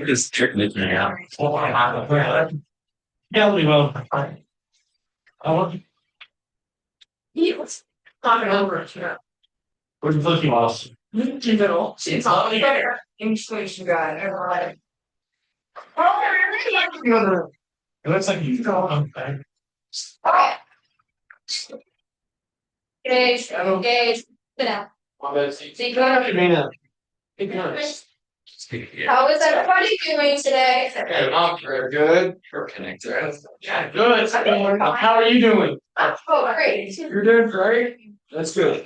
This trick now. Yeah, we will. I want he was talking over it. We're looking off. She's all there. English guy. Ever right. It looks like you go on back. Engage. Engage. Sit down. How is everybody doing today? Very good. We're connected. Yeah, good. How are you doing? Oh, great. You're doing great. That's good.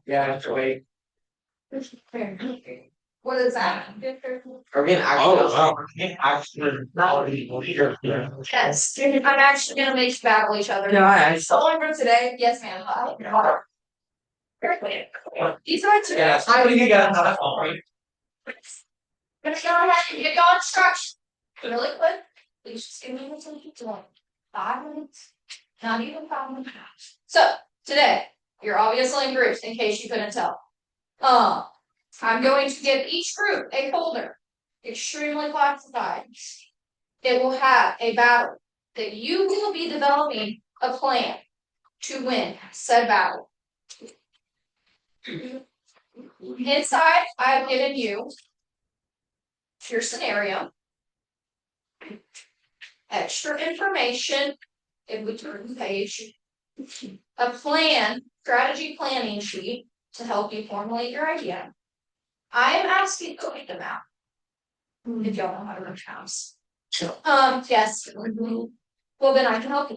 Yeah, actually. What is that? Are we an actual? Yes. I'm actually gonna make you battle each other. No, I saw. Only for today. Yes, ma'am. These are two. Yeah, how do you get on? Gonna go ahead and get going instructions. Really quick. Please just give me attention to like 5 minutes. Not even 5 minutes. So today, you're obviously in groups in case you couldn't tell. I'm going to give each group a folder, extremely classified. It will have a battle that you will be developing a plan to win said battle. Inside, I've given you your scenario, extra information in between page, a plan, strategy planning sheet to help you formulate your idea. I am asking to write them out. If y'all know how to write house. Yes. Well, then I can help you.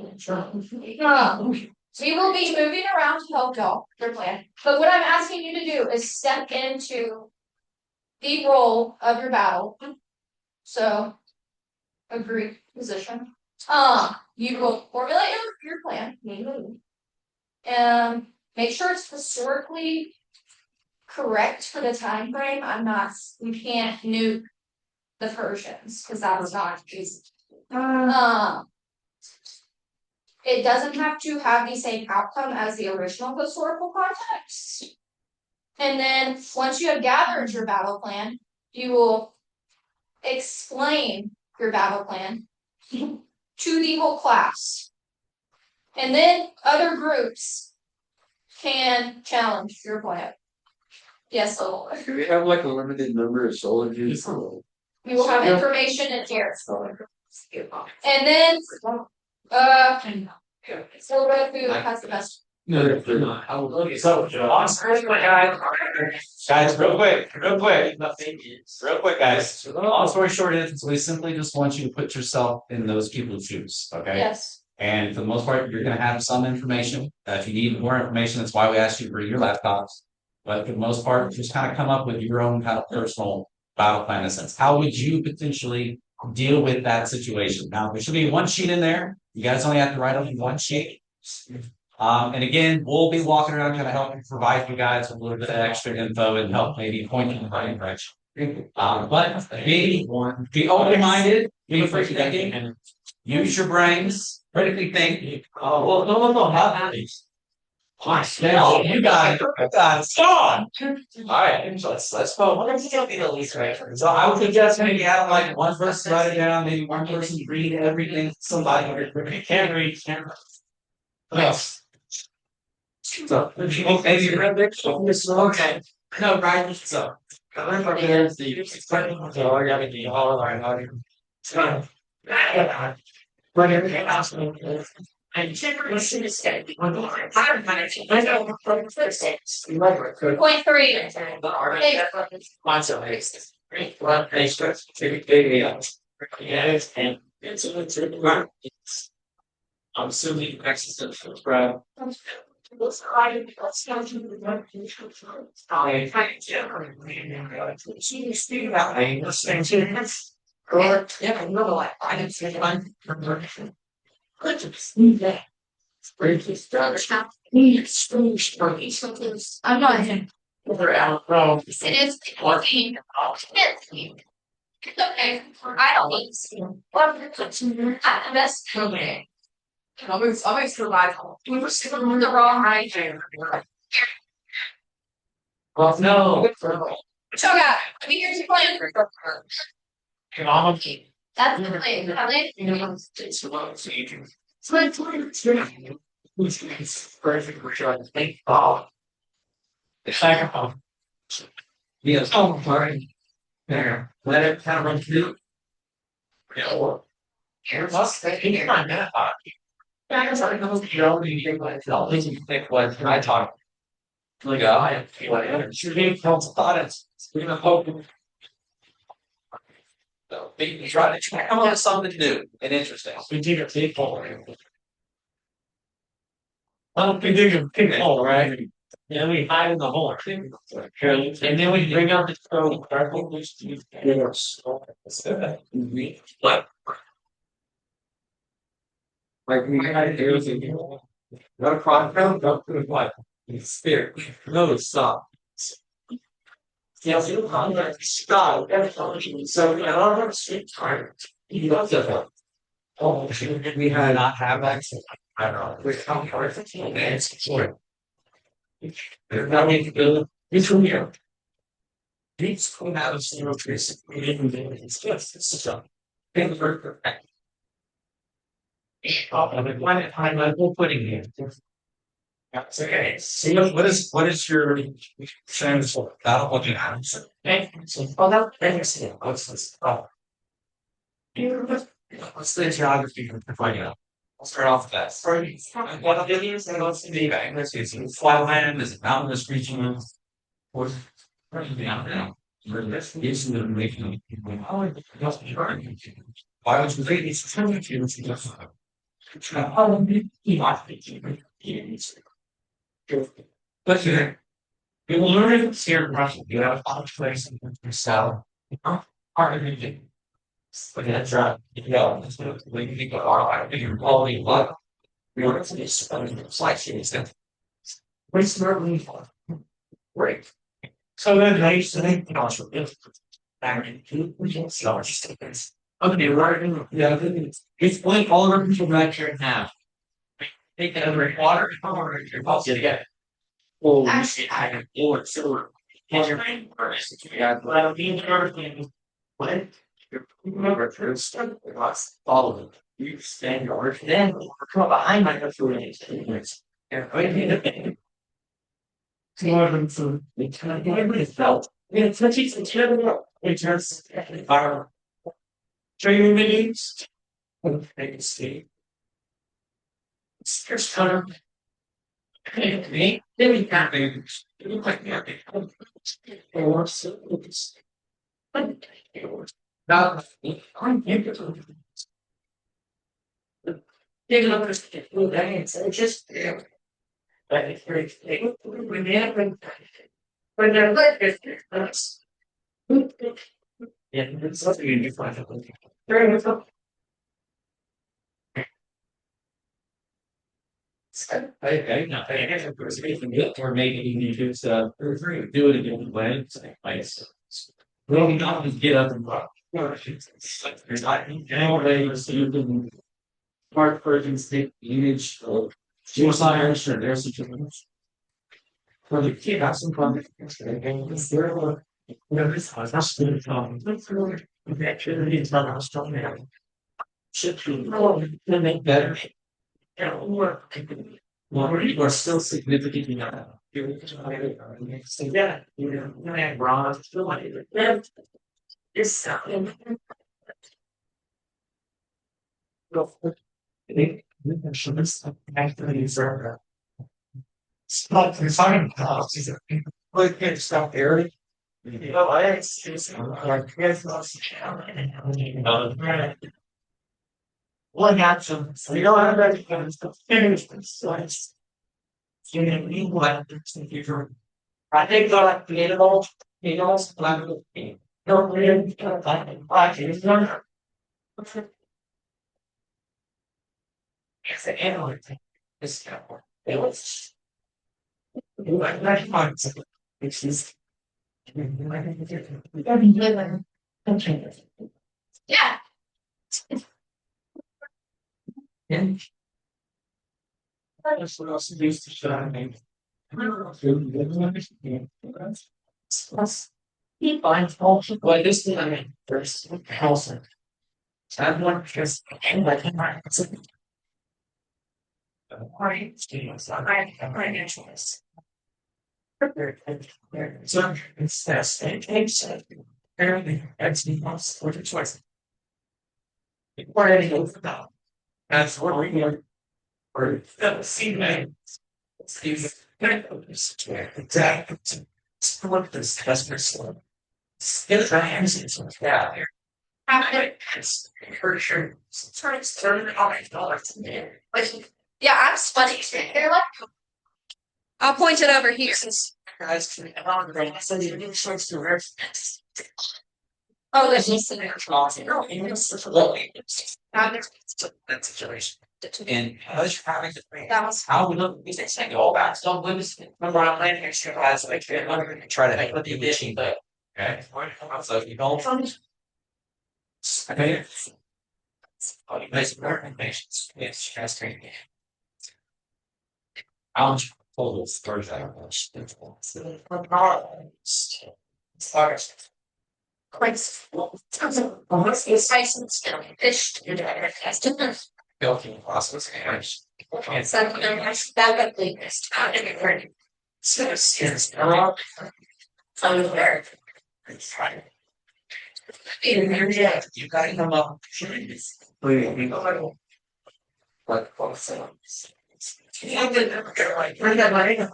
We will be moving around to help y'all, their plan. But what I'm asking you to do is step into the role of your battle. So, agree position. You will formulate your plan. And make sure it's historically correct for the time frame. We can't nuke the Persians because that was not easy. It doesn't have to have the same outcome as the original historical context. And then once you have gathered your battle plan, you will explain your battle plan to the whole class. And then other groups can challenge your plan. Yes, so Do we have like a limited number of soldiers? we will have information in here. And then so who has the best? No, they're not. So, guys, real quick, guys. Long story short is we simply just want you to put yourself in those people's shoes, okay? Yes. And for the most part, you're going to have some information. If you need more information, that's why we asked you to bring your laptops. But for the most part, just kind of come up with your own kind of personal battle plan in a sense. How would you potentially deal with that situation? Now, there should be one sheet in there. You guys only have to write on one sheet. And again, we'll be walking around kind of helping provide you guys with a little bit of extra info and help maybe point you in the right direction. But be open-minded, be free thinking, use your brains, critically think. Oh, well, no, how these? You got it. Stop! All right, let's go. What is going to be the least right? So I would suggest maybe have like one person write it down, maybe one person read everything. Somebody can read. Yes. So maybe you read it. Okay. No, right. So. So I gotta be all right. So. But everything else. And generally, she is saying, point 3. I'm assuming access to the subscribe. Yeah, another one. I didn't see one. I'm not him. It is 14. Okay. I don't need to. That's okay. I'll move survival. We were the wrong right. Well, no. So guys, here's your plan. That's the plan. How they- Yes. Oh, sorry. There. Let it kind of run through. Yeah. Here's us. You're not gonna talk. I don't even think what I think what I talk. Like, I whatever. Should be thought it's you know hope. So we try to come up with something new and interesting. We dig a big hole. Well, we dig a big hole, right? And we hide in the hole. And then we bring out the stone. What? Like we had to do no problem, no good what? Spirit. No stop. Yes, you can't stop. So we had all our street time. You got the oh, we had not have access. I don't know. We come for it. It's short. There's nothing to do. It's from here. These come out of zero trace. We didn't do it. It's just stuff. Things were perfect. One at a time, we'll put in here. That's okay. See, what is your sense of that? What you have? Okay. Oh, that's it. What's this? Oh, what's the geography to find out? I'll start off with that. What it is, and what's the bang? Is it flatland? Is it mountainous region? What's down now? This is the making. Why would you say it's but you will learn it here in Russian. You have a place in South. Part of it. But that's right. You know, when you think of our your quality of life, we want to just slice it. What's the relief? Great. So then I used to think, you know, back in so okay, right. Yeah, it's split all of them from right here in half. Take that over water and over your pulse again. Oh, shit, I have Lord silver. Has your brain first? Yeah, but I mean, everything. When you remember first, follow it. You stand yours, then come behind my food. And wait a minute. More than food. It's felt. It's such a terrible. It just our training meetings. They see. It's just kind of me. Then we can't be. You might not be. Or so it's. Now, I'm here to. Take a look at it. It's just. But it's very. When they happen. When they're like this. Yeah, it's something you find out. Very good. I know. I guess of course, or maybe you need to do it a different way. It's like, well, you don't get up and walk. There's not any way so you can part Persian state image or suicide or there's such a thing. For the kid, have some fun. This was not still actually it's not how strong they are. Should be to make better. Well, you are still significant enough. So yeah, you know, I have bronze, still like it. It's something. I think actually for stop the sign policies. Like can't stop early. You know, I guess lots of challenge. What happened? So you know, I'm ready to finish this. So it's you know, you what the future. I think that creatable, you know, like don't really like it's not. It's an analytic. It's it was like 9 months. Which is yeah. Yeah. That's what else used to show me. He finds also what is the first house. Someone just came like in my party students on financials. So it's this and takes apparently that's the most for the choice. What anything about that's what we are or the female. Exactly. What this customer slow. Still trying to yeah. It's for sure. It's $30 a day. Yeah, I'm sweating. They're like, I'll point it over here. Guys, I said you need shorts to wear. Oh, there's That's that situation. And us having to that was how we look, we say all that stuff. Remember, I'm playing here, she has like, try to make the machine, but okay. So you don't. Okay. Oh, you guys are patience. Yes, she has to. I'll pull those stories out. quite almost a spice and fish. Building process. And Something that's that big. so it's around. There. It's fine. You gotta come up. Like, yeah, but like, I got my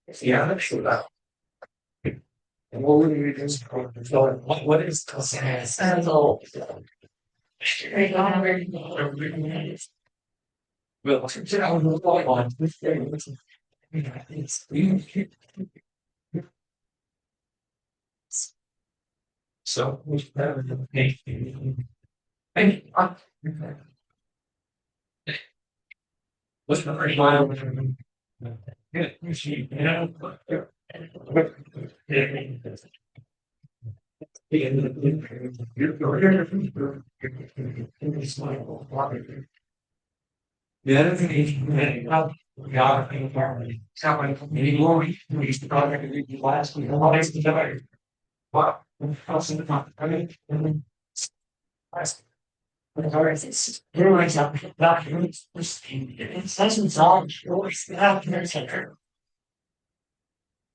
it's yeah, that's true. And what would you do? So what is so well, I was going on with so we have what's the first mile? Yeah, she, you know, the other thing is, God, anymore, we used to call it last week, always together. Wow. House in the front, I mean, it's doesn't solve, always have to center.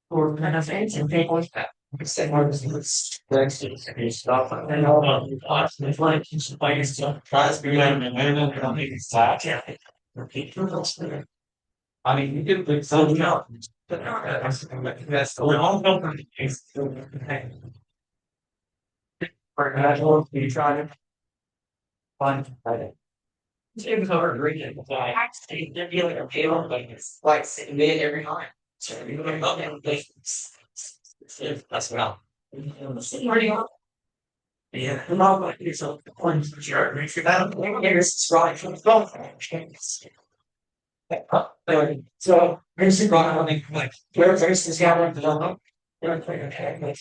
Or benefits and people like that. Say more business, next to stuff, and all about the class, and it's like, it's like, it's tries to be like, and I think it's that, yeah. Repeat for those. I mean, you can put something out. But that's the all company is still the thing. For casual, you try to find it. It's hard reading. I actually they're dealing with payroll, but it's like sitting mid every time. So you don't know that's well. Yeah, I'm not like yourself. The points that you're make sure that it's right from the phone. So here's the wrong like where first is gathering the dog. Okay,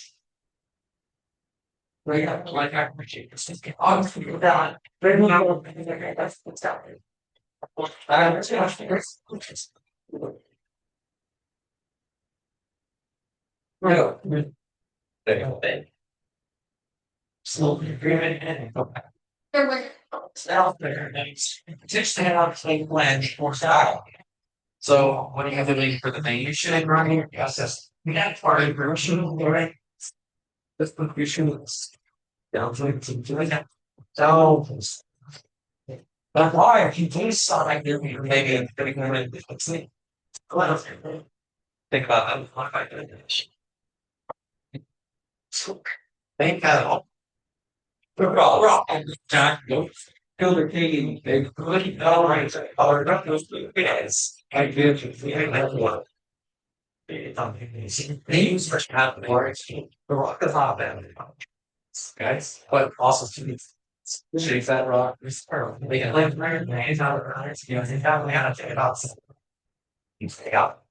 right up like I appreciate this. Honestly, with that, very well, that's what's happening. No, slowly agreement and There was it's out there. Just to have a thing planned for style. So what are you doing for the thing? You should run here. Yes, yes. We got part of your shoe, right? This book you should down to that. So but why if you do something maybe in 30 minutes, let's see. Well, think about that. What if I do this? So think out. We're all John, kill the king, they couldn't tolerate it, or not those yes. I did, we had that one. They use for half the words, the rock is not bad. Guys, but also students. Shake that rock, they can live right in the hands out of their eyes, you know, they have to take it out. You stay out.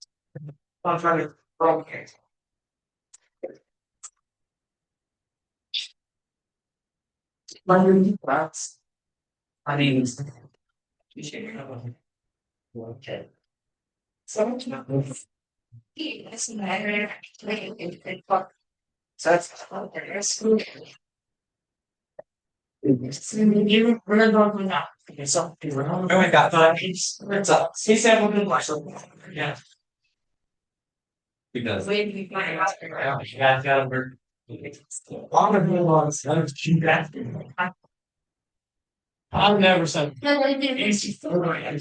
I'm trying to provoke. That's, I mean. Okay. So. It's matter. So that's. You really don't know. So, oh my God, it's up. He said we're good, yeah. Because Wait, we find out. Yeah, got to all of you was that. I've never said. Easy for I.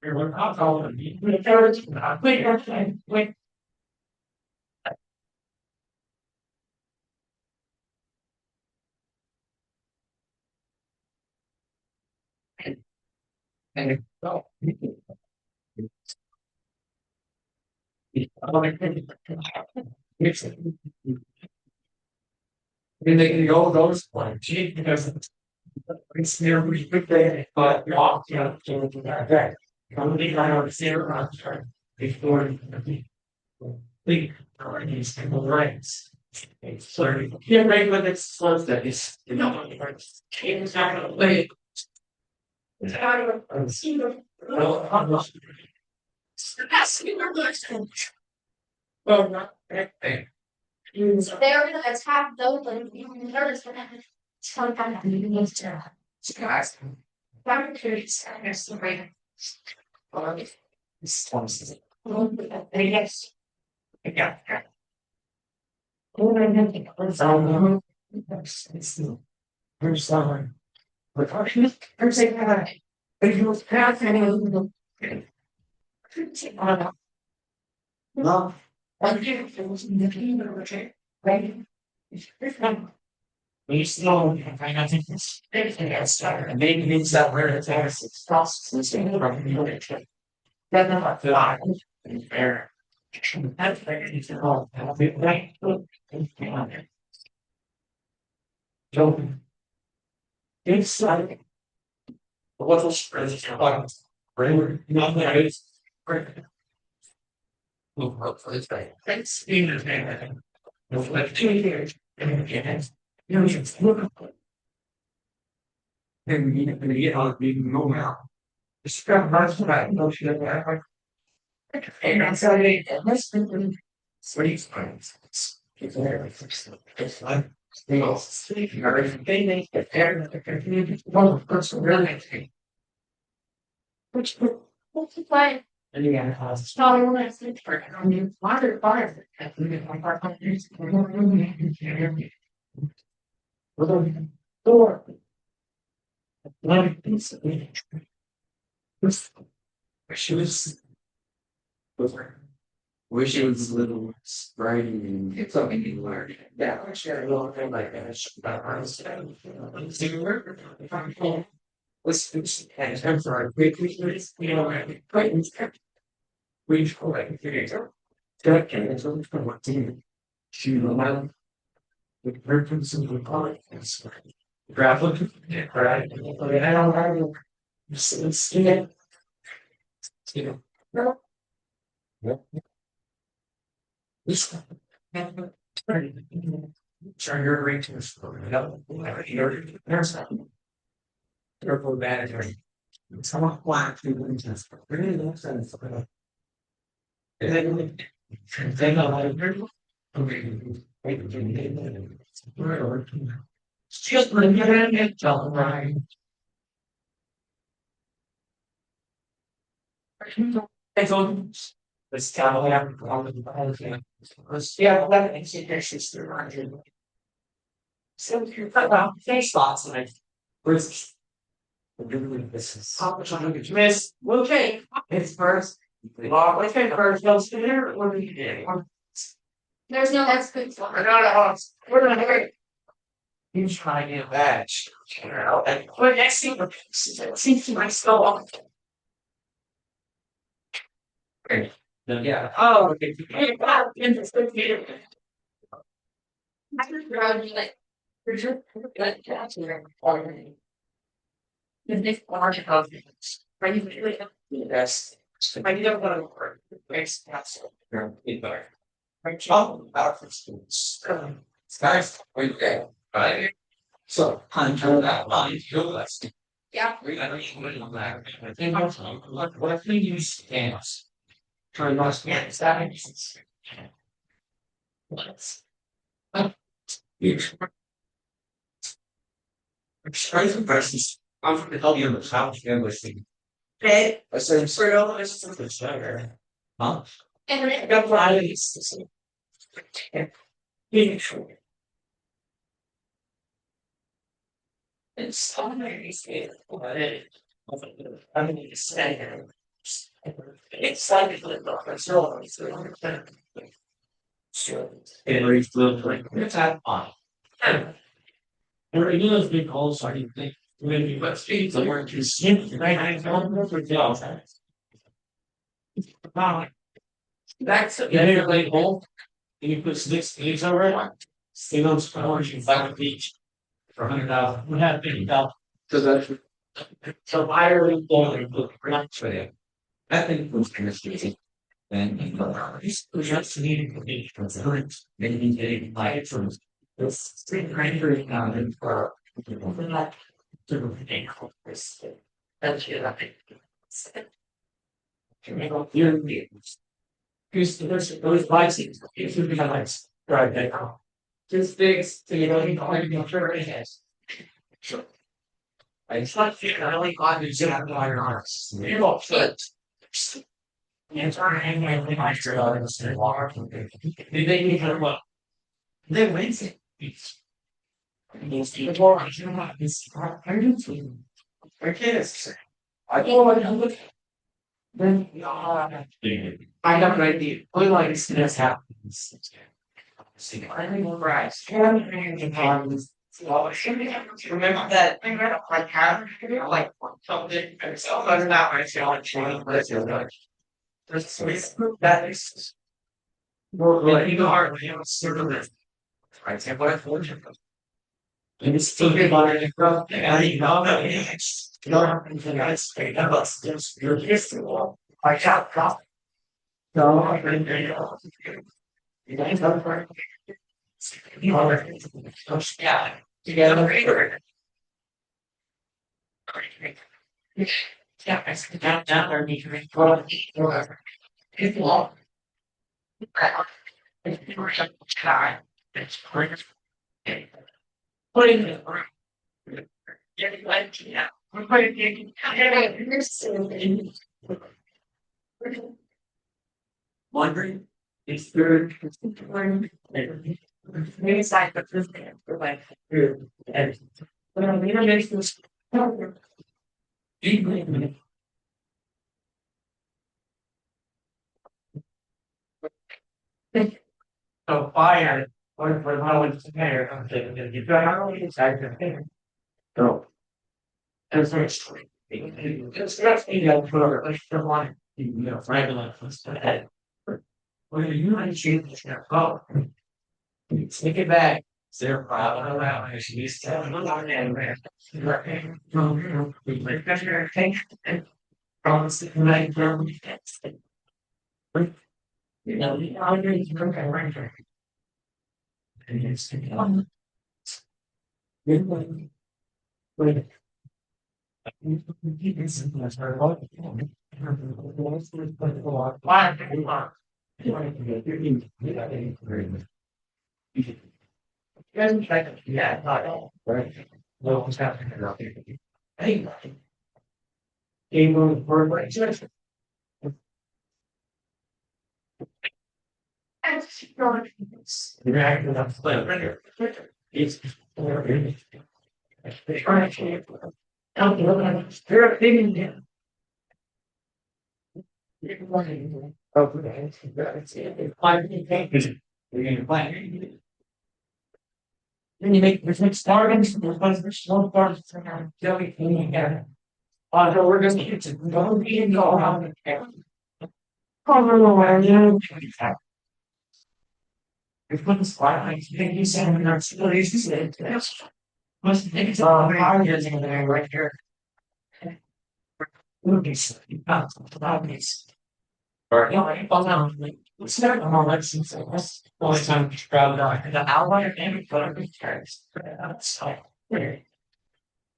We're not calling you. Wait. Oh. They can go those like gee, because it's near we put there, but walk, okay. Come to I don't see around before the these people rights. Sorry, yeah, right, but it's slow that is, it's not gonna play. It's kind of, well, I'm not. Well, not that thing. So they're gonna attack those and they're just gonna sometimes need to. Guys. I'm curious, I guess the way. This one's. Yes. Yeah. There's someone. But there's a guy. But he was passing. No. We still find out this. And maybe it's that where it's cross from the then I feel like fair. That's it's all right. So it's like what was spread like nothing is great. Hopefully it's right. Thanks. It's like 2 years. You know, just look. Then we get on being no now. It's got much about no shit. And I'm sorry, this three times. It's very it's like they all sleep very fading the air the community one person really. Which But and you got a small one I think for water fire. I think it's my part of this. Door. One piece of it. She was wish it was a little writing. It's something you learn. Yeah, I share a little thing like that. Let's finish and I'm sorry, you know, we like that can it's only from what team. She allowed the purpose of the politics. Graphic, right? I don't know. It's this turn your ratings for there's something. Turbo battery. Someone black people just really makes sense. And then I just bring it in and tell right. It's on. Let's tell them let's yeah, let me see their sister around. So you're face lots like where's this is how much I'm gonna miss. Okay, it's first. Well, okay, first, let's do it. What do you do? there's no that's good. I got a house. We're gonna do it. You try to get a badge. And what next thing? Seems to my skull. yeah, Oh, okay. Hey, wow, interesting. I would rather like. The next large house. Right? Yes. I don't want to work. It's possible. Right. Oh, out for students. Guys, where you go? Right? So, under that line, you're less. Yeah. I don't even know that. I think what I think you stance. Try not to get that. Let's. Strength and versus. I'm from the help you understand English. Okay. I said, for all this is the sugar. Huh? And I got varieties. It's so nice. I mean, it's like a little control. Sure. Every little like it's that fun. Every little big holes, I think. When you put speeds, the word you skip, right? I don't for jail. That's a very late hole. And you put 6 speeds over it. Stay those powers you find a beach for 100,000. We have 50,000. Does that? So I really don't look right for them. I think it was kind of easy. And we just needed to be concerned. Maybe getting light from this street rendering for not to think of this. That's it, I think. Because those lights, it should be lights. Right there. Just fix, so you don't need to sure it has. Sure. It's not fair, I only got to get out of your arms. You're not fit. And I'm hanging with my girl in the water. Did they need her what? They went it. The war, I do not miss. I do too. Okay, I don't want to look. Then, I got an idea. What like this happens? I remember I remember that I read up like how like something and so I don't know I change that is well you know hard sort of this right and what I told you and it's still good on it and you know that it's not anything I straight up just your history I can't drop no I didn't you guys have a yeah, together. Yeah, I sit down there, need to make whatever. People, it's time. It's great. Putting it around. Getting like, yeah, we're putting wondering if they're maybe side but this for like and we don't make this so fire or for how it's there something you try to decide to think so and so it's not easy for like the one you know regular head where you might choose to go take it back. It's their problem. I should be telling them and we make better thing and promise to make them. You know, the boundaries are right. And it's good. Wait. Yeah, not all. Right. No one's happening around here. Hey. Game on the board, right? Reacting up to right here. It's they're trying to they're opinion down. Okay, it's you're gonna plan. Then you make there's mixed starvings, there's small parts jelly thing together. So we're just don't be in go around the cover around you. If put the spotlight, think you said in our facilities, you said must think it's all how years in there right here. Movies, movies. Or, it's not a moment since I was only time to grab the outline and put up the cards. So,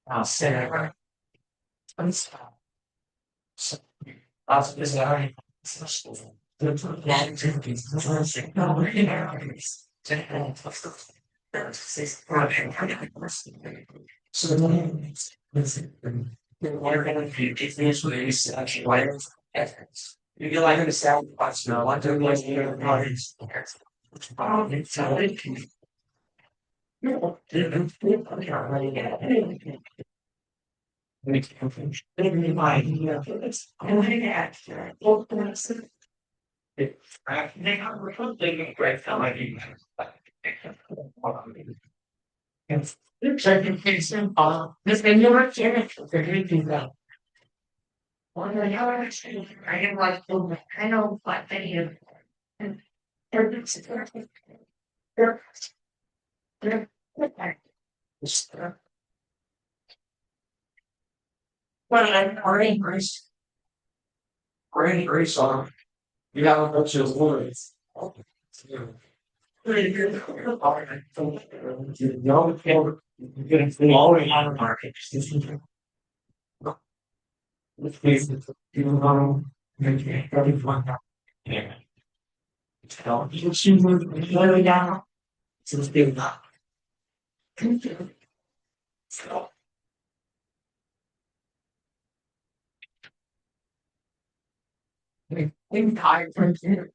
I'll say it right. I'm stop. So, I'll just already. So then, we're gonna do this with these actually efforts. You get like the sound parts now, what do you hear parties? This video works here. Well, the hours, I didn't like, I know, but they and well, I'm already Grace on. You have a bunch of words. Pretty good. You know, you're getting all the way out of market. Which means you know, everyone. Yeah. So you should move really down. So it's big enough. So I'm tired from here.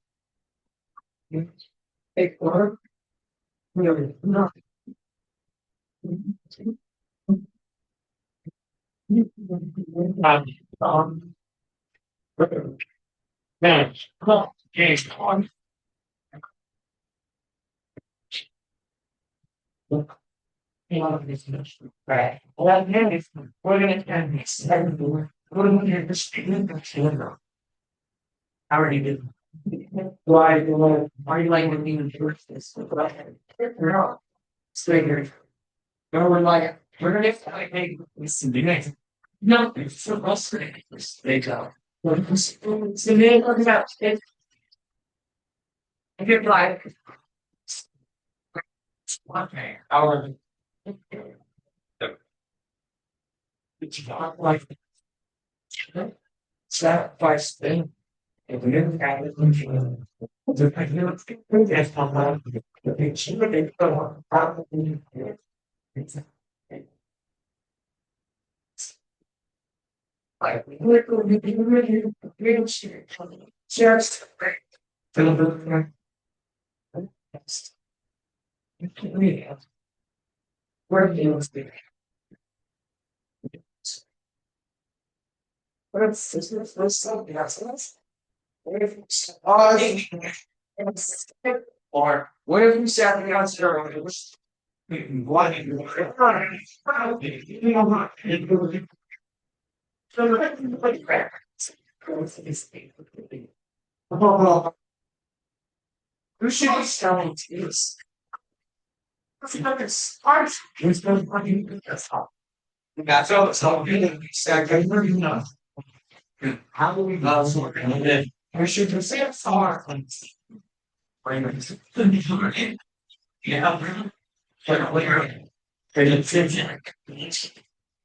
Take work. Really, no. Um, man, well, James, on. Right. Well, then, we're gonna end this. We're gonna get this. How are you doing? Why, are you like when you first this? No. Stay here. No, we're like, we're gonna get like, hey, listen to me. No, it's so frustrating. Stay down. So then, what about it? If you're like, okay, our. It's not like. Sacrifice thing. If we didn't have it, the technology, that's how much the things you would probably. Like, we're going to be really, really just great. Where do you speak? What's this something else? Or what if you sat the answer on it was what who should be selling this? That's so good. How do we go? We should just say it's hard. Yeah.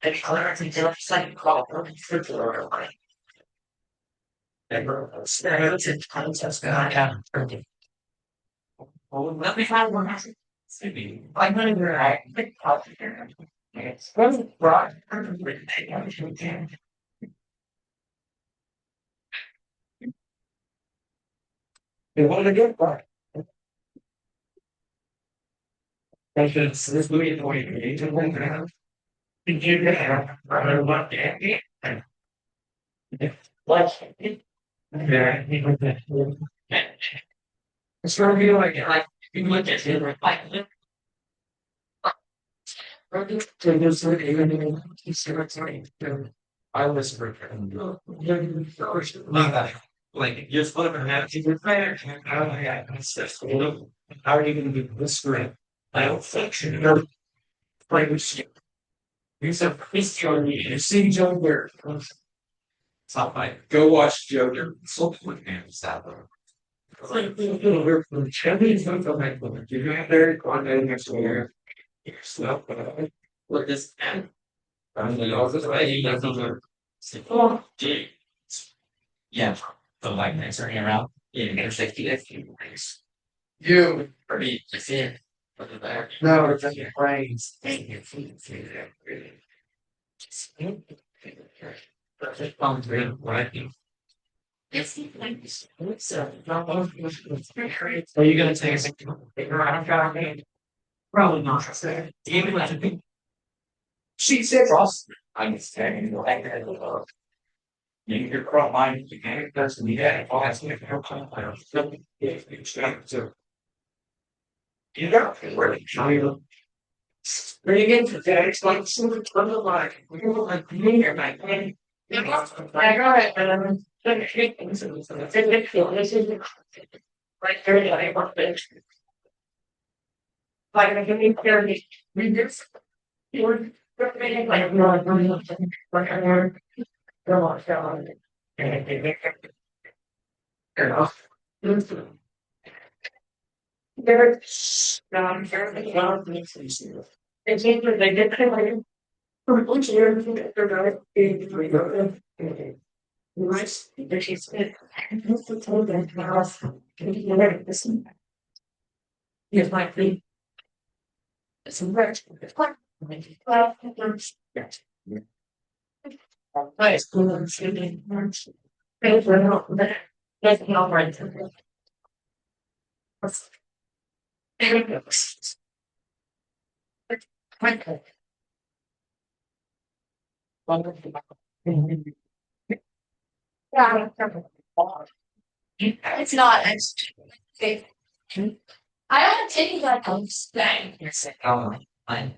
And clarity to like call for stereotypes concepts that I have. Well, let me find one. I'm going to write the culture. It's really broad. They want to get back. This movie is going to be to one ground. Did you have rather what the like it's going to be like you look at it like I was like just put up an attitude fair. How are you going to do this great? I don't think you play with you. He's a Christian, you see, John Bear. Stop by. Go watch Joker. So quick man. Stop. We're from Chinese. You're there. Go on there next year. Yourself. Look this man. Oh, gee. Yeah, the lightning turning around. Yeah, there's like the things. You pretty thin. No, it's like your brains. Are you gonna take a picture around me? Probably not. Even like she said Ross. I'm saying like that. You crop mine, you can't doesn't need that. All has to be her plan. So you got really show you. Bring it to that. It's like super like me or my plan. I got it, and I'm gonna take things and it's this is right there that I want to like I can carry read this. You're like no, like I learned. Come on, come on. There's it seems like they get kind of for each year they're not being nice. She's good. Told them to house. Here's my feet. It's a wretch. Well, nice. Pay for help. That's not right. It's not. It's okay. I don't take that staying. Oh, fine.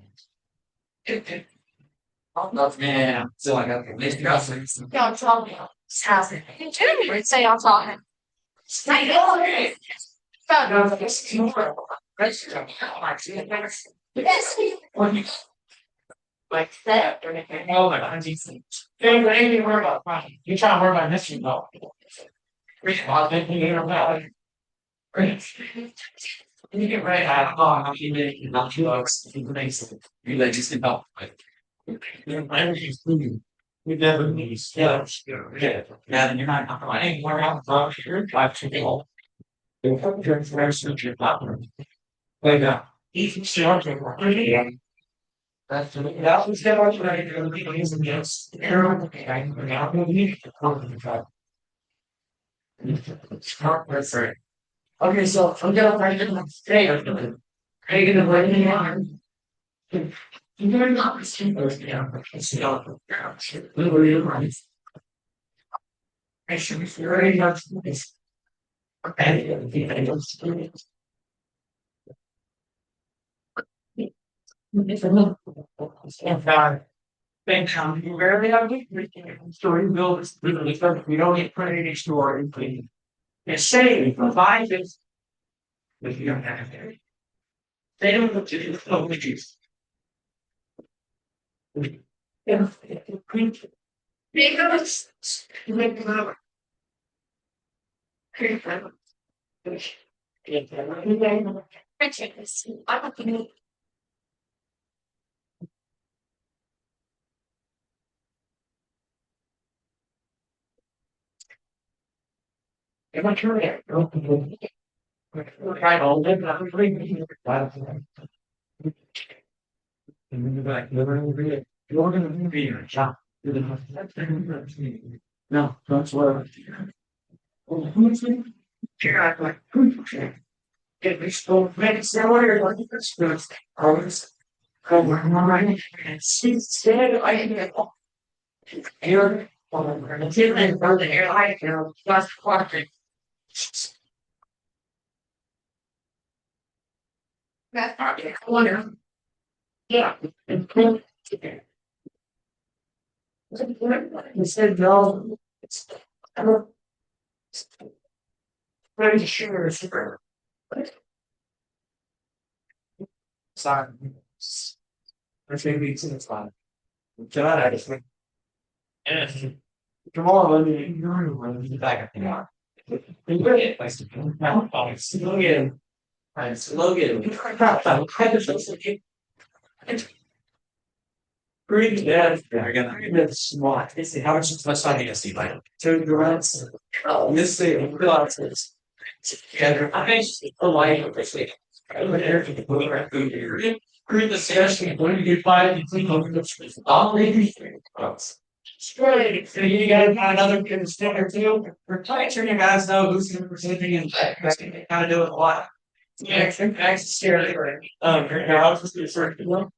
Man, so I got this girlfriend. Don't tell me. How's it? You too. Say I'm talking. I know. Found this. Yes. Like that. Oh, like I'm decent. Don't worry about money. You try to worry about this, you know. You get right out of how you make not two bucks. You like just help. We never need skills. Yeah. Now then you're not talking anywhere else. You're life to go. Like that. Easy start. That's that was the one right there. The using this. Now we need to come to the tribe. Okay, so I'm gonna write it stay. Taking the writing on. You're not receivers down. It's not. Literally right. I should be very much this. Okay, I don't see it. In fact, thanks, you rarely have a story build is literally stuff we don't get printed each story. It's saying provide this. If you don't have it. They don't look to do the images. Yeah, print. Because you make them out. I don't think if I turn it, right all live I'm bringing you're gonna be your job. No, that's what I like. Get me still many somewhere like this first. Always come on and see instead I get here. Until then, brother, here I go. That's quadrant. Okay, corner. Yeah, and print. He said no. I don't. Pretty sure it's for. Sorry. I think it's fine. Can I actually? Yes. Tomorrow, let me back up tomorrow. Slogan. Pretty bad. That's smart. This is how much money I see like 2 grams. Oh, this thing glasses. Yeah, I think a light of this thing. Great discussion. When you get five, you think of all these straight. So you guys got another good stick or two. We're trying to you guys know who's going to be presenting and kind of do it a lot. Yeah, thanks, scary. Your house is your first one.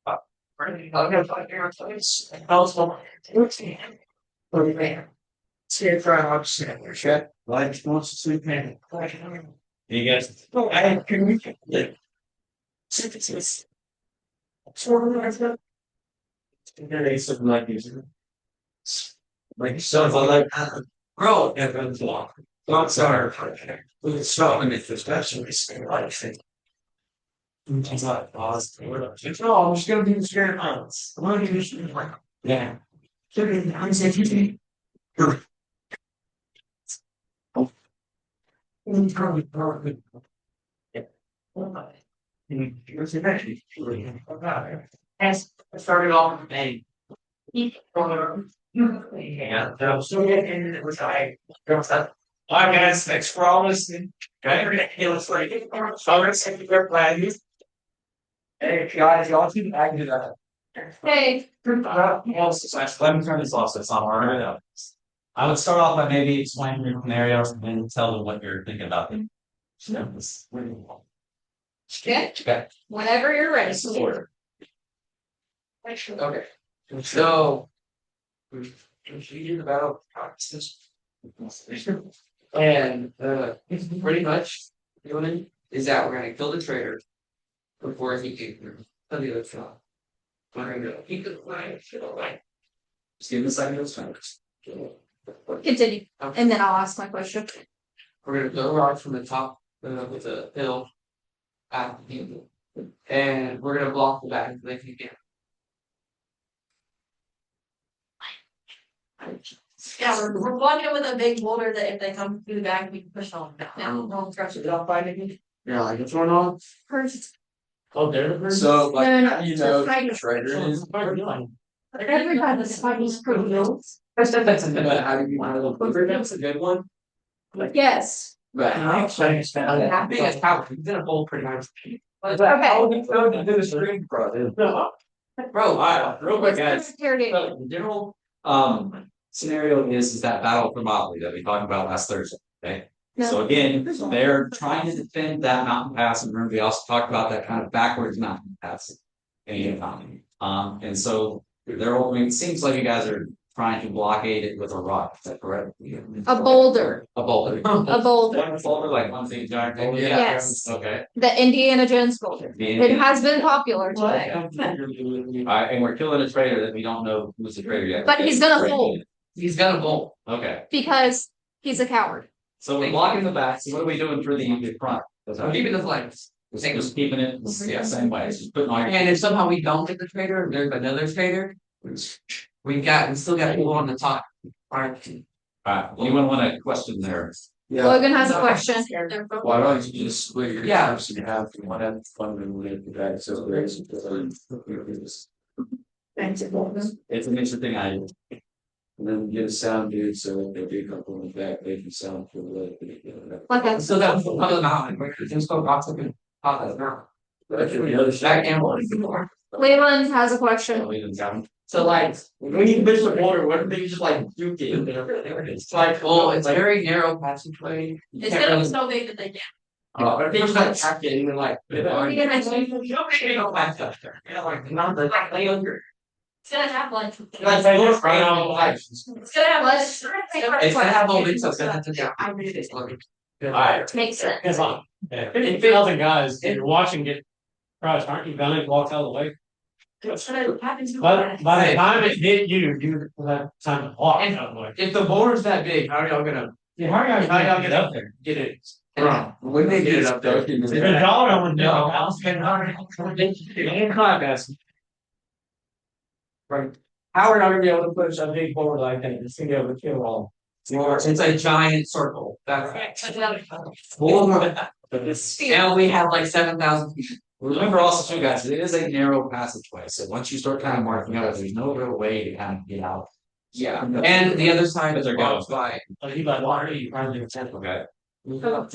I'll go find your place. Also, see if I understand your shit. Like, wants to sleep in. You guys, I can we live. Synthesis. Sort of like that. There is something like this. Like, so like, bro, everyone's long. Lots are, with stopping it, especially, like, thing. It's not positive. No, I'm just gonna be scared of us. I'm gonna be scared. Yeah. I'm saying, as I started off with a yeah, so getting it was I alright guys, thanks for all listening. Okay, it was like so let's take your plan. Hey guys, y'all keep back to that. Hey, Let me turn this off so it's not hard. I would start off by maybe explaining your scenarios and then tell them what you're thinking about them. okay, Okay. whenever you're ready. Okay. So we did about practices. And pretty much doing is that we're gonna kill the traitor before he can tell the other shot. We're gonna keep the flag, just give him a second of fingers. Continue, and then I'll ask my question. We're gonna go right from the top with the hill at the end. And we're gonna block the back if you can. Yeah, we're blocking it with a big boulder that if they come through the back, we can push on. No, don't scratch it. Don't find anything? Yeah, like what's going on? First, Oh, there. So like No, no, how do you the know fighting- traitor is? everybody is fighting screw hills. But how do you know that's a good one? Yes, But I'm saying it's not big as power. He's in a bowl pretty much. Okay. Do the string, bro. Bro, alright, real quick, guys. Interrogate. So the general scenario is that battle for Motley that we talked about last Thursday. Okay. No. So again, they're trying to defend that mountain pass, and remember we also talked about that kind of backwards mountain pass in the economy. And so they're it seems like you guys are trying to blockade it with a rock. Is that correct? A boulder, A boulder. a boulder, One boulder, like one thing giant boulder. Yeah. yes, Okay. the Indiana Jones boulder. It has been popular today, Alright, and we're killing a traitor that we don't know who's the traitor yet. but he's gonna fold He's got a bowl. Okay, because he's a coward. so we're blocking the back, so what are we doing for the front? I'm keeping the flames. Just keeping it, yeah, same way, just putting all your. And if somehow we don't get the traitor, there's another traitor. We still got people on the top. Alright. Alright, anyone wanna question there? Logan has a question. Why don't you just split your Yeah. times in half and one end funding with the back so there's. It's an interesting idea. And then get a sound dude, so if they do come from the back, they can sound for the. Like that's So that's another mountain. We're just go box up and pop that now. Actually, the other Back side. and more. Leland has a question. So like, when you miss the border, what if they just like juke it? It's like, well, it's a very narrow passageway. You It's can't gonna be really- so big that they can't. But if they just like track it and then like. You're gonna Don't pass up there. Yeah, like, not the like lay under. It's gonna have like. Like they look right on the lights. It's gonna have less. It's gonna have all bits of that. I read it. Alright, Makes sense. it's on. 50,000 guys, you're watching get crushed, aren't you gonna walk out of the way? But by the time it hit you, you have time to walk out of the way. If the board's that big, how are y'all gonna Yeah, how are y'all get up there? get it? When they get it up there. If a dollar would know, I'll spend Right. How are we not gonna be able to push a big board like that? It's gonna be able to kill all. It's a giant circle. That's and we have like 7,000 people. Remember also too, guys, it is a narrow passageway, so once you start kind of marking out, there's no real way to kind of get out. Yeah, and the other side is They're blocked going. by. But you like water, you probably do ten. Okay. So,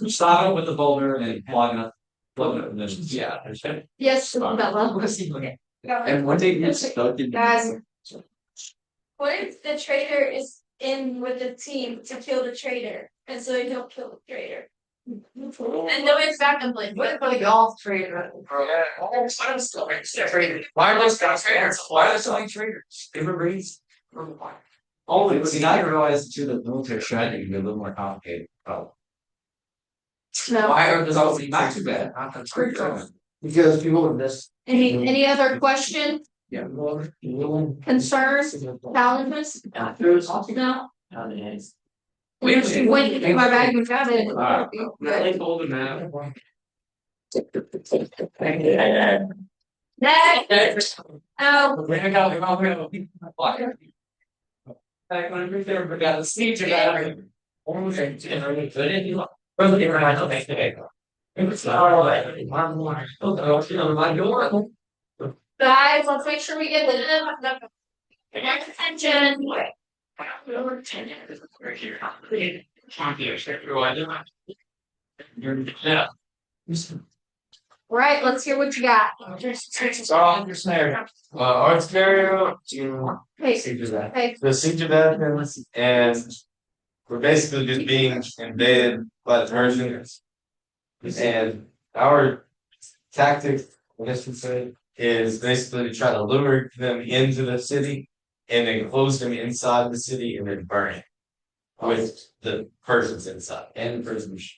stop it with the boulder and then plug it up. Plug it up and then, Yeah. Yes, Bella. And when they get stuck in. Guys. What if the traitor is in with the team to kill the traitor, and so they don't kill the traitor? And nobody's back and play. What about y'all traitor? Why are those guys traitors? Why are there so many traitors? Different reasons. only, see, now you realize too, the military strategy can be a little more complicated. Oh. No. Why are those So, only not too bad. Because people have missed. Any other questions, Yeah. concerns, challenges? No? We Just wait to get my bag and grab it. Alright. Next. Oh, guys, let's make sure we get the next attention. Right, let's hear what you got. Art scenario, Hey, siege of that. hey, The siege of Athens, and we're basically just being invaded by the Persians. And our tactic, I guess you'd say, is basically to try to lure them into the city and then close them inside the city and then burn it with the Persians inside. And prisoners.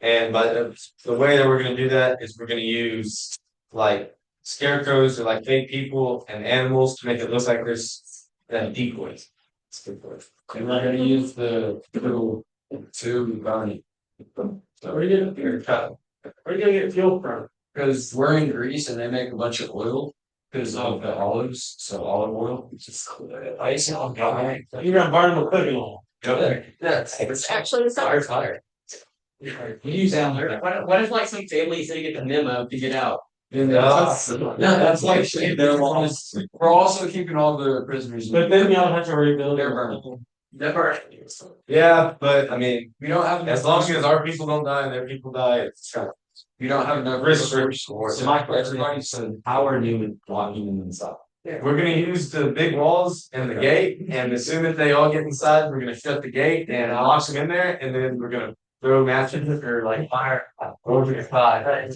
And by the way that we're gonna do that is we're gonna use like scarecrows or like fake people and animals to make it look like there's decoys. It's good for it. And we're gonna use the little tube bunny. So where are you gonna get fuel from? Cause we're in Greece and they make a bunch of oil. Cause of the olives, so olive oil. It's just ice on guy. You're gonna burn the cooking oil. It's actually, it's not. fire. We use down there. What if like some families didn't get the memo to get out? That's like shit. We're also keeping all the prisoners. But then y'all have to rebuild. They're burning. Never. Yeah, but I mean, We don't have as long as our people don't die and their people die, it's kind of. we don't have enough Research. So my question is, so how are you blocking them inside? We're gonna use the big walls and the gate, and as soon as they all get inside, we're gonna shut the gate and lock them in there, and then we're gonna throw matches or like fire over the side.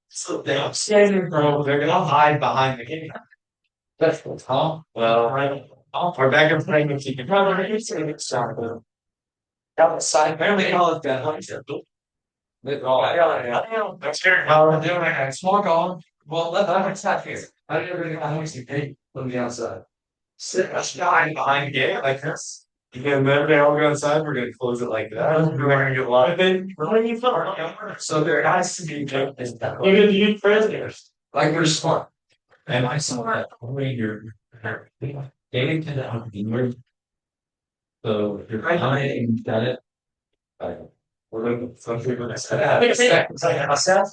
So they're standing, bro. They're gonna hide behind the gate. That's huh? Well, our backup plan is you can probably say it's outside. Apparently call it that. Small column. Well, let's not here. I don't ever I want to take from the outside. Sit behind the gate like this. You can then they all go inside. We're gonna close it like that. We're gonna get locked. So there has to be You're gonna use prisoners. like we're smart. And I saw that when you're getting to the outward. So you're finding that it. We're gonna some people that said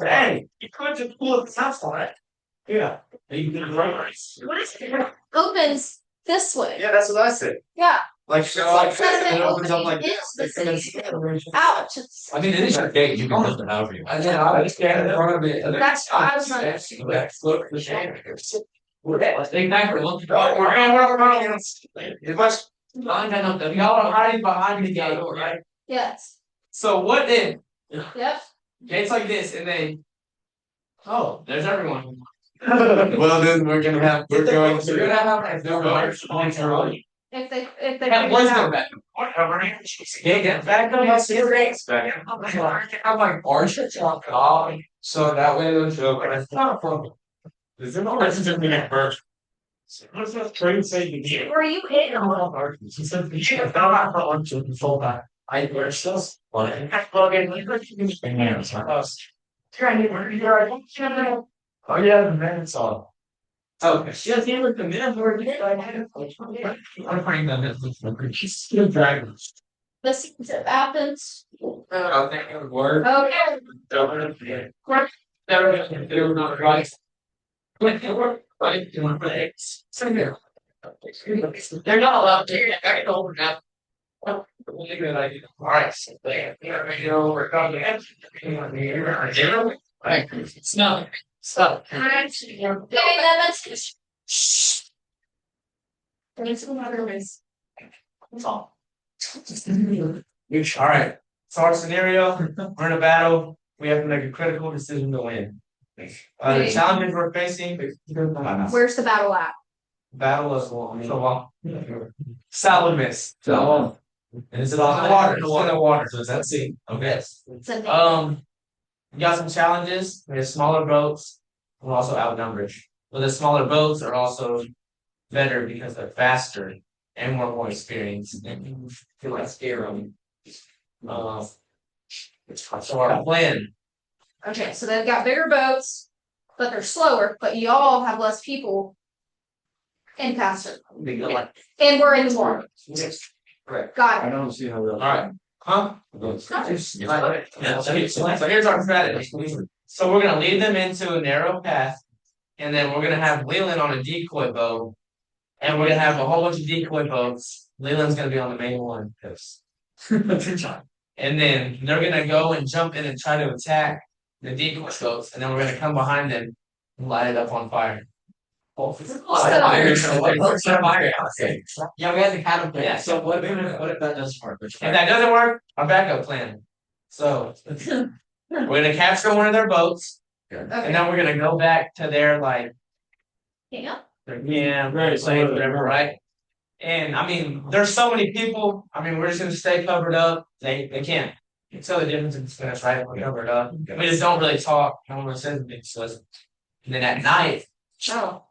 Hey, you could just pull it south on it. Yeah. You can run. Opens this way. Yeah, that's what I said. Yeah. Like it's like Says it it opens up opening like is this. the city. Ouch. It's- I mean, it is your gate, you can build it however you want. And then I just stand in front of it. and then That's what I was gonna- Flip the shade. It must. Y'all are hiding behind the gate, right? Yes. So what if Yep. gates like this and then? Oh, there's everyone. Well, then we're gonna have We're to. gonna have no doors. If they. That was no back. Get back up. Let's get raised back. I'm like orange. Oh, So that way those it's not a problem. Is there no reason to get first? What's that train say to get? Were you in? He said, "Yeah, I'm not on to control that." I wear stuff. Oh yeah, the man's on. Okay. Yes, he was the Minotaur. I'm putting them in. Dragons. The seeds of Athens. I think it would work. Okay, They were not right. They're not allowed to. I don't know. Really good idea. All right. So there we go. We're going to. Stop. Stop. okay, then let's. There's some other ways. That's all. All right. So our scenario, we're in a battle. We have to make a critical decision to win. The Okay. challenges we're facing. Where's the battle at? Battle of Salamis. So, and is it on The water. It's in the water. So it's at sea. Okay. It's in We got some challenges. We have smaller boats. We're also outnumbered. But the smaller boats are also better because they're faster and more experienced. And you feel like scare them. So our plan. Okay, so they've got bigger boats, but they're slower, but y'all have less people. And faster. And we're in the water. Correct. Got I it. don't see how that. Alright. Huh? Yeah, So here's our strategy. So we're gonna lead them into a narrow path. And then we're gonna have Leland on a decoy boat. And we're gonna have a whole bunch of decoy boats. Leland's gonna be on the main one. And then they're gonna go and jump in and try to attack the decoy boats. And then we're gonna come behind them and light it up on fire. So- Yeah, we had to kind of. Yeah, so what if that doesn't work? If that doesn't work, our backup plan. So we're gonna capture one of their boats, and Okay, then we're gonna go back to their like, yeah, very safe, whatever, right? And I mean, there's so many people. I mean, we're just gonna stay covered up. They can't. You can tell the difference between us, right? We're covered up. We just don't really talk. No one says anything to us. And then at night, oh,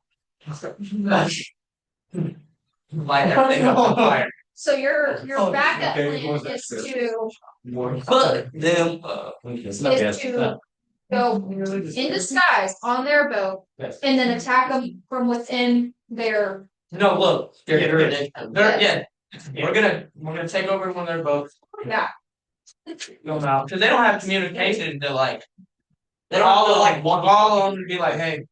light everything up on fire. so your backup plan is to But them. go in disguise on their boat and then attack them from within their. No, look. They're- Yeah. We're gonna take over one of their boats. Yeah. Go out because they don't have communication to like. They don't all like walk all on and be like, hey,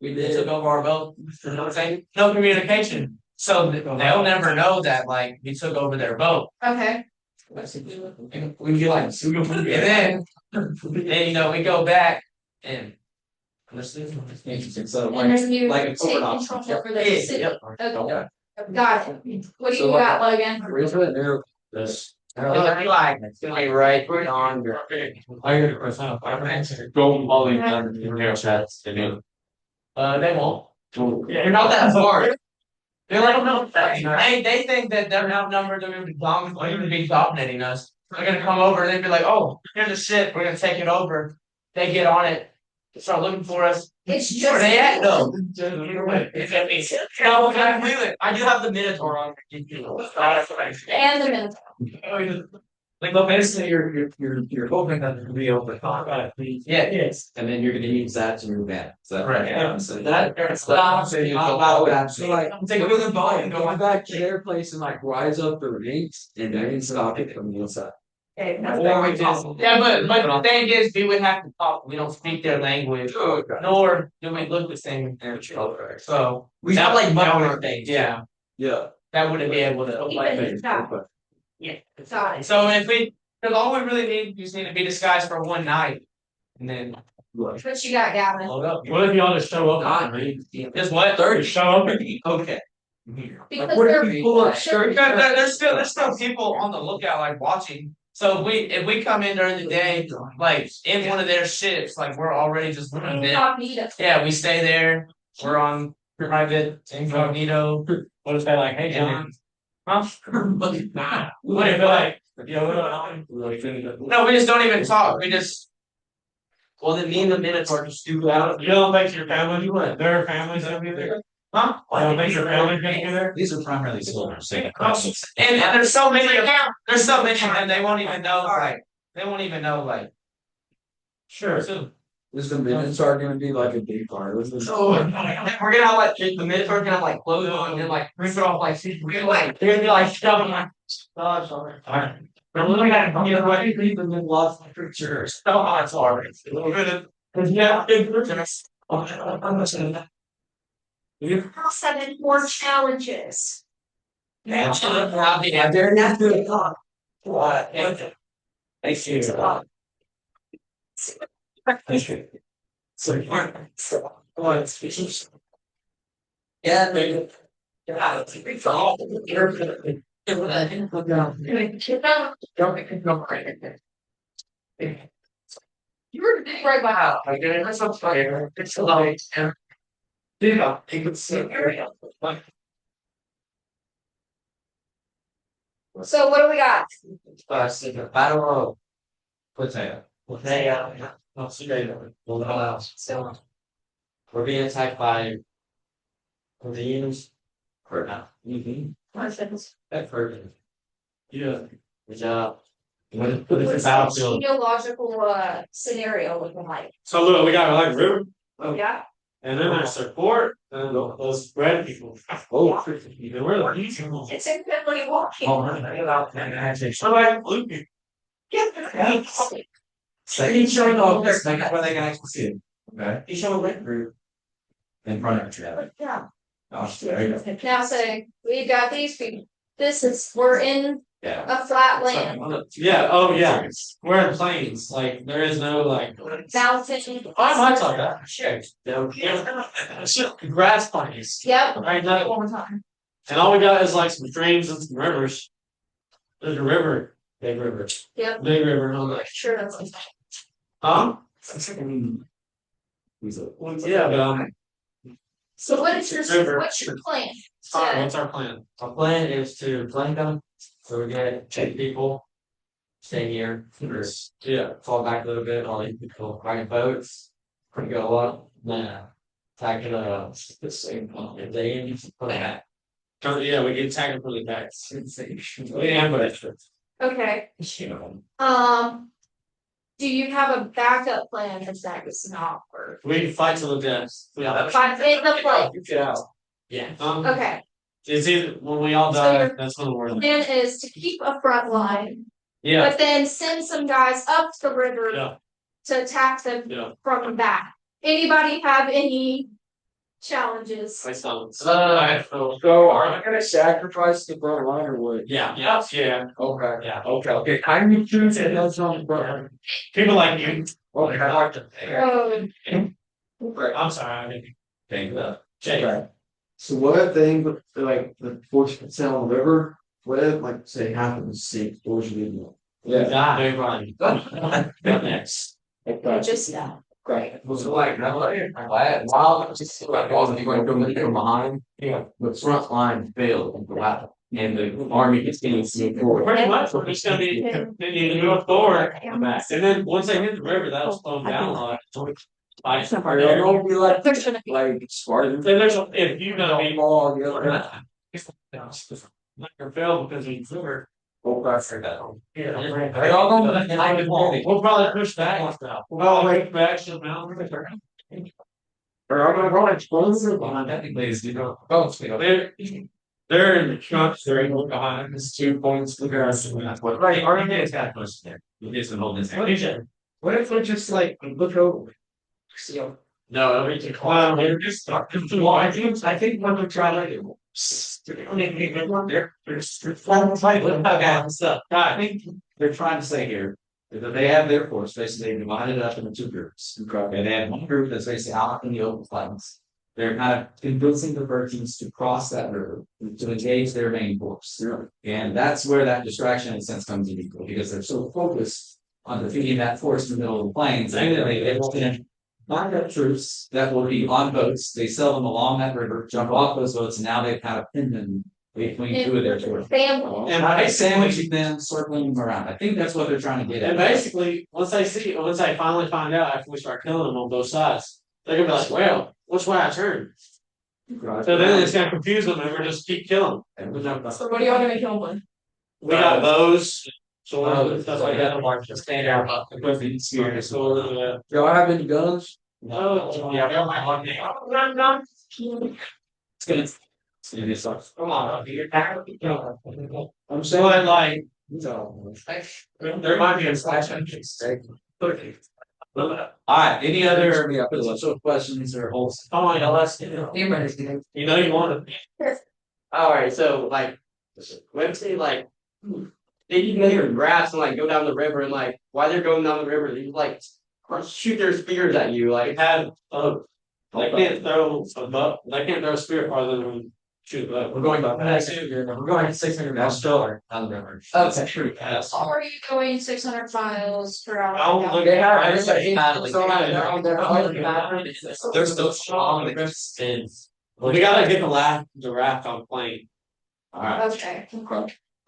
we took over our boat. You know what I'm saying? No communication. So they'll never know that like we took over their boat. Okay, And we be like, and then you know we go back and. Interesting. So and then you like a take covert control option. over the city. Yep. Okay, got it. What do So you like- got, Logan? Where's that arrow? This. It's gonna be right on your. I got a question. Go volley down in their chats. They won't. Yeah, you're not that smart. They're like, no, they think that they're outnumbered, they're gonna be dominating us. They're gonna come over and they'd be like, oh, here's a ship, we're gonna take it over. They get on it, start looking for us. It's Where just. they at though? No, I do have the Minotaur on. And the Minotaur. Like, but basically, You're hoping that it'll be able to talk about it. yeah, yes. And then you're gonna use that to move back. Is that Correct. Yeah. So So that's So like, take it with a boat and go go back to their place and like rise up the ranks and then stop it from the inside. Or we just, yeah, but the thing is, we would have to talk. We don't speak their language, nor do we look the same. So we have like modern things. Yeah, Yeah. that wouldn't be able to. Yeah, got it. So if we, because all we really need, you just need to be disguised for one night, and then What you got, Gavin? load up. What if y'all just show up? Just what? Just show up. Okay. Because What if they're. we pull up they're- There's still people on the lookout, like watching. So if we come in during the day, like in one of their ships, like we're already just Incognito. yeah, we stay there. We're on private incognito. What if they like, hey John? Huh? What if they like, yo, No, we just don't even talk. We just. Well, then me and the Minotaur just do that. you don't think your family, their families gonna be there? Huh? You don't think your family's gonna be there? these are primarily soldiers. So And there's so many of them. There's so many of them. They won't even know. Like they won't even know. Like Sure. so Is the Minotaur gonna be like a big part of this? So we're gonna have like the Minotaur gonna have like clothes on and then like rip it off like we're like they're gonna be like shoving like oh sorry. Alright. We're literally gonna be like leave them in lots of creatures. Oh it's hard. It's a little bit of yeah, big creatures. You Now 7 more challenges. mentioned how the other not good on. What? Thank you. So yeah, they yeah, it's all You were right wow, I get it. That's so fire. It's a lot. Yeah, you can see area. So what do we got? So the battle of Potato. Potato. So we're being attacked by Koreans for now. That person. Yeah. Good job. What is What's the battlefield? the geological scenario looking like? So look, we got like river, Yeah. and then there's support, and those red people. Oh, and we're the people. It's incredibly walking. So like blue people. He's showing off this, where they can actually see it. Okay. He's showing red group. In front of you. Yeah. Oh, there you go. Now say we've got these people. We're in Yeah. a flat land. Yeah, oh yeah, we're in plains, like there is no like. Mountain. I might talk that, shit. Grass plains, Yep. right One now, more time. and all we got is like some streams and some rivers. There's a river, Big river. Yep. big river, on like, Sure that's like yeah, but So what's your plan? what's our plan? Our plan is to flank them, so we get 10 people, stay here, or Yeah, fall back a little bit while these people riding boats, go up, then attack the same, if they end, put that. yeah, we get tagged for the back. We ambush. Okay. Do you have a backup plan if that does not work? We fight to the death. But in the plane. Yeah. Okay. It's either when we all So die, your that's when we're. Plan is to keep a front line, Yeah, but then send some guys up the river yeah, to attack them yeah. from the back. Anybody have any challenges? I sound. So are they gonna sacrifice the front line or what? Yeah, yeah, yeah. Okay. Yeah. Okay. I need to say that's on the front. People like you. Okay. Oh, I'm sorry, I didn't think that. Jake. Okay. So what if they like the force can sail on the river? What if like say half of the sea force you? Yeah. They run. What next? just Great. So like, while just like wasn't going to come from behind, Yeah. the front line failed and collapsed, and the army continues to move forward. Pretty much, we're just gonna be continuing to move forward. And then once they hit the river, that'll slow them down a lot. Like, Are they gonna be like There's gonna be Spartan? then there's, if you're gonna be. Ball, the other. Not gonna fail because we river. They all go. We'll probably push back now. We'll wait back to the mountain. Or I'm gonna go explosive. Technically, is you know, oh, They're in the trucks, they're in behind. it's 2 points to go. That's what. Right, Army has got push there. You get some holding. What if we just like look over? See, No, it'll be too quiet. They're just. well, I think when we try to. I think they're trying to say here is that they have their force, basically divided up into 2 groups. And they have one group that's basically out in the open plains. They're kind of convincing the Persians to cross that river to engage their main force. And that's where that distraction in a sense comes in because they're so focused on defeating that force in the middle of the plains. And they will then line up troops that will be on boats. They sell them along that river, jump off those boats, and now they've kind of pinned them between 2 of their forces. family. And By basically, sandwiching them, circling them around. I think that's what they're trying to get and at. basically, once they finally find out after we start killing them on both sides, they're gonna be like, well, which way I turn? So then it's gonna confuse them and we're just keep killing them. So what do you want to make him with? We got bows, soil and stuff like that, like just stand out, equipment, soil, Y'all have any guns? no, yeah, it's gonna. Come on, I'm so saying, like, no. there might be a slash. Alright, any other, Me up with lots of questions or holes. oh my god, let's, you know you want to. Alright, so like, let's say like, they can get your grass and like go down the river and like, while they're going down the river, they just like shoot their spears at you, They like, have, they can't throw a bow, they can't throw a spear farther than shoot a bow. we're going about that. We're going at 600 miles still on the river. Okay, true. Yes. How are you going 600 miles per hour? Don't look They have, at everybody, it. they're so strong, they just spins. We gotta get the raft on plane. Alright. Okay.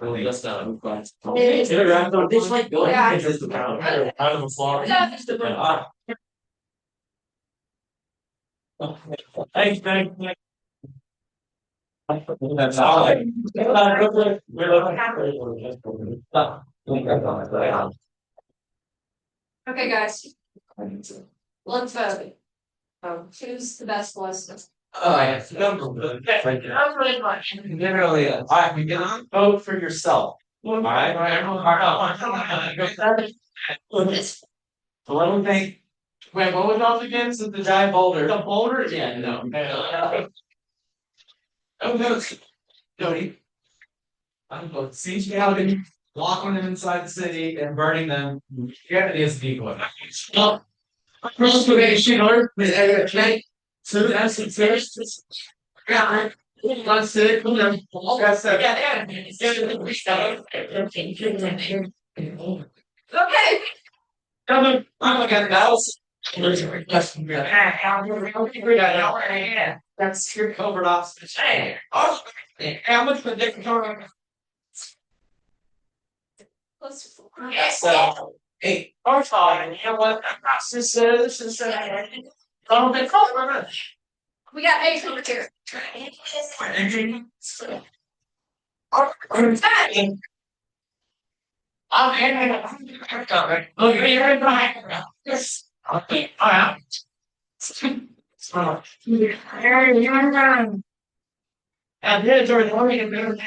Really, that's not, I'm glad. It- Get a raft on It's like going Yeah. against the ground. Out of the floor. Yeah. Thanks, thanks. That's all. Okay, guys, let's vote. Who's the best list? Number Literally, alright, we can vote for yourself. Alright, so what do we think? Wait, what was off against the giant boulder? The boulder? Yeah, no. Oh, no. Jody. I'm going, since you have been locking them inside the city and burning them, you have to be a decoy. Conservation art, so that's the first. Yeah. Let's see, come on. That's Okay, I'm looking at that. That's your covert ops. How much for different time? let's. So, hey, our time, you know what? This is, don't be called. We got 800 here. Look, you're right. Yes. Okay, all right. And here's our morning.